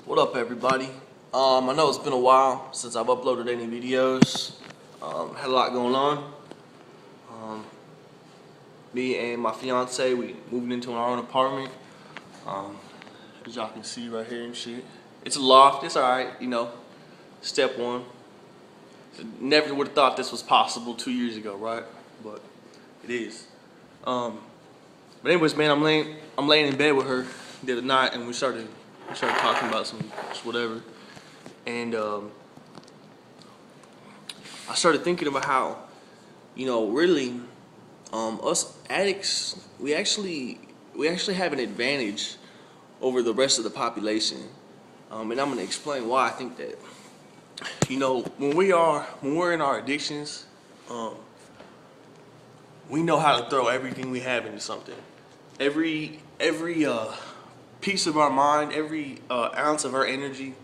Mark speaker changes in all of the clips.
Speaker 1: What up, everybody? I know it's been a while since I've uploaded any videos. Had a lot going on. Me and my fiance, we moved into our own apartment. As y'all can see right here and shit. It's a loft. It's alright, you know. Step one. Never would have thought this was possible 2 years ago, right? But it is. But anyways, man, I'm laying in bed with her the other night, and we started talking about some whatever, and I started thinking about how, you know, really, us addicts, we actually have an advantage over the rest of the population, and I'm gonna explain why I think that. You know, when we're in our addictions, we know how to throw everything we have into something. Every piece of our mind, every ounce of our energy,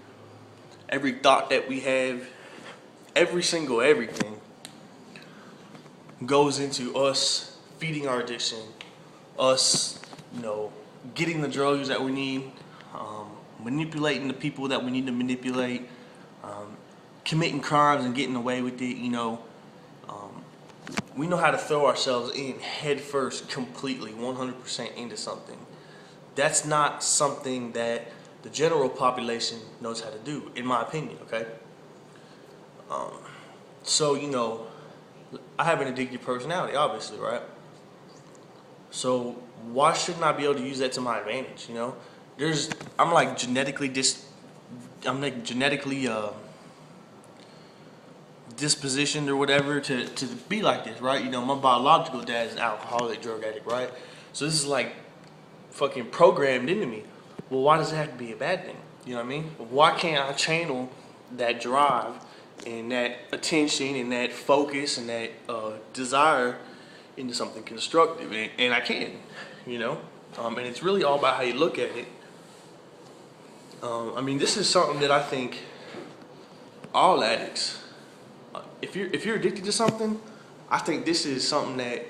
Speaker 1: every thought that we have, everything goes into us feeding our addiction, us, you know, getting the drugs that we need, manipulating the people that we need to manipulate, committing crimes and getting away with it. You know, we know how to throw ourselves in head first, completely, 100% into something. That's not something that the general population knows how to do, in my opinion, okay? So, you know, I have an addictive personality, obviously, right? So why shouldn't I be able to use that to my advantage, you know? I'm like genetically dispositioned or whatever to be like this, right? You know, my biological dad is an alcoholic, drug addict, right? So this is like fucking programmed into me. Well, why does it have to be a bad thing? You know what I mean? Why can't I channel that drive and that attention and that focus and that desire into something constructive? And I can, you know? And it's really all about how you look at it. I mean, this is something that I think all addicts, if you're addicted to something, I think this is something that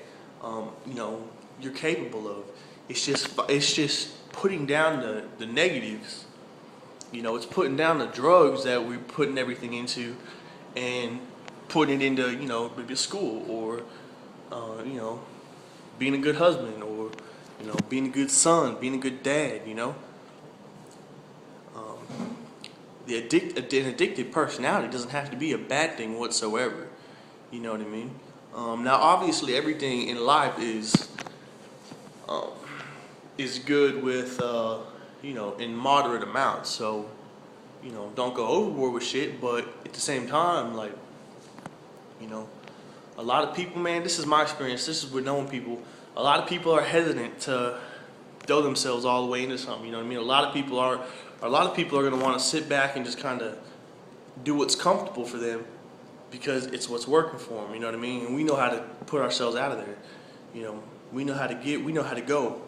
Speaker 1: you know, you're capable of. It's just putting down the negatives. You know, it's putting down the drugs that we're putting everything into, and putting it into, you know, maybe school, or you know, being a good husband, or, you know, being a good son, being a good dad. You know, an addictive personality doesn't have to be a bad thing whatsoever. You know what I mean? Now, obviously, everything in life is good with you know, in moderate amounts. So, you know, don't go overboard with shit. But at the same time, like, you know, a lot of people, man, this is my experience. This is with knowing people. A lot of people are hesitant to throw themselves all the way into something. You know what I mean? A lot of people are going to want to sit back and just kind of do what's comfortable for them because it's what's working for them. You know what I mean? And we know how to put ourselves out of there. You know, we know how to go,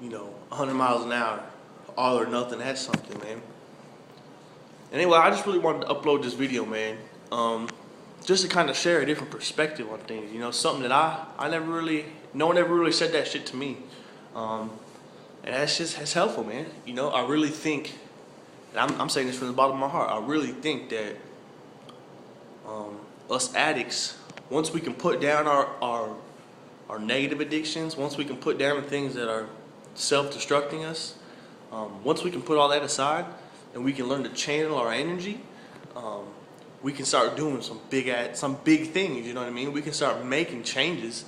Speaker 1: you know, 100 miles an hour, all or nothing. That's something, man. Anyway, I just really wanted to upload this video, man, just to kind of share a different perspective on things. You know, something that no one ever really said that shit to me. And that's helpful, man. You know, I really think, and I'm saying this from the bottom of my heart, I really think that us addicts, once we can put down our negative addictions, once we can put down the things that are self-destructing us, once we can put all that aside and we can learn to channel our energy, we can start doing some big things, you know what I mean? We can start making changes,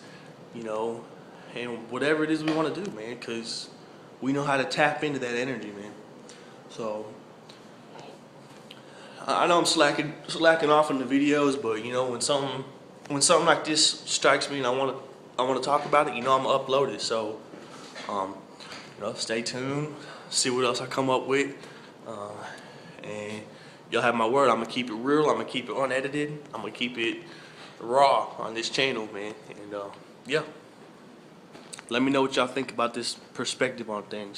Speaker 1: you know, and whatever it is we want to do, man, because we know how to tap into that energy, man. So I know I'm slacking off on the videos, but you know, when something like this strikes me and I want to talk about it, you know, I'm gonna upload it. So you know, stay tuned, see what else I come up with, and y'all have my word. I'm gonna keep it real. I'm gonna keep it unedited. I'm gonna keep it raw on this channel, man. And yeah. Let me know what y'all think about this perspective on things.